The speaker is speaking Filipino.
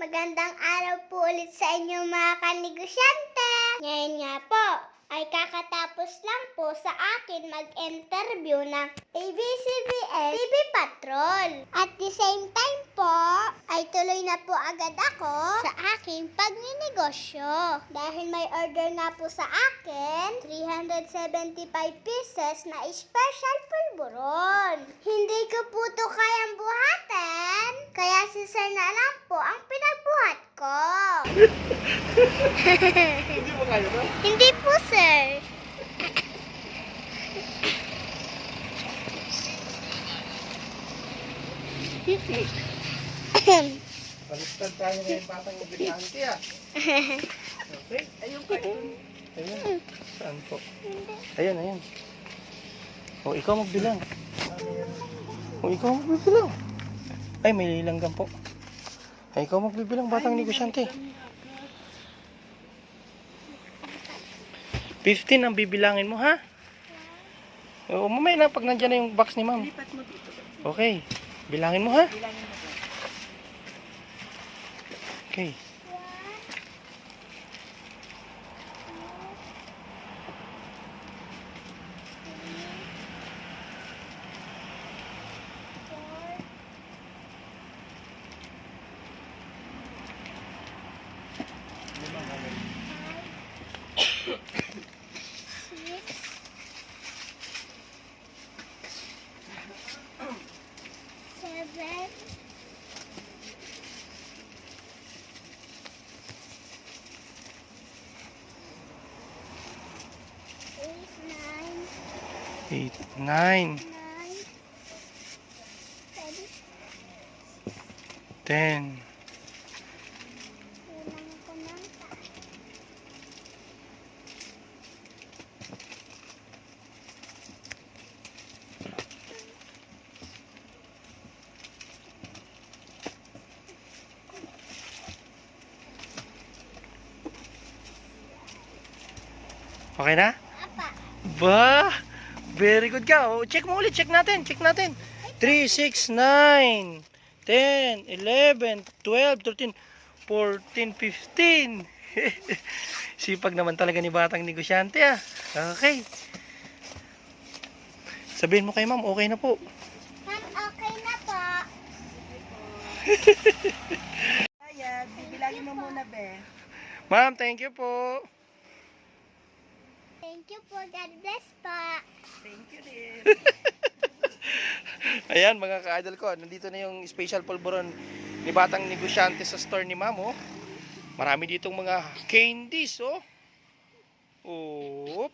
Magandang araw po ulit sa inyo mga kanegosyante. Ngayon nga po ay kakatapos lang po sa akin mag-interview ng ABS-CBN TV Patrol. At the same time po ay tuloy na po agad ako sa aking pagninegosyo. Dahil may order nga po sa akin, 375 pieces na special pulburon. Hindi ko po to kayang buhatin, kaya si Sir na lang po ang pinagbuhat ko. Hindi mo kaya ba? Hindi po, sir. Baliktad tayo ngayon batang mobilante ah. Okay, ayun kayo. Ayun. Saan po? Ayun, ayun. O, ikaw magbilang. O, ikaw magbibilang. Ay, may langgam po. Ay, ikaw magbibilang batang negosyante. 15 ang bibilangin mo, ha? O, mamaya na pag nandyan na yung box ni ma'am. Okay, bilangin mo, ha? Okay. Eight, nine, 10. Okay na? Ba, very good ka. O, check mo ulit, check natin. 3, 6, 9, 10, 11, 12, 13, 14, 15. Sipag naman talaga ni batang negosyante ah. Okay. Sabihin mo kay ma'am, okay na po. Ma'am, okay na po. Ayan, bibilangin mo muna, be. Ma'am, thank you po. Thank you po. God bless po. Thank you din. Ayan mga ka-idol ko, nandito na yung special pulburon ni batang negosyante sa store ni ma'am oh. Marami ditong mga candies oh. Oh.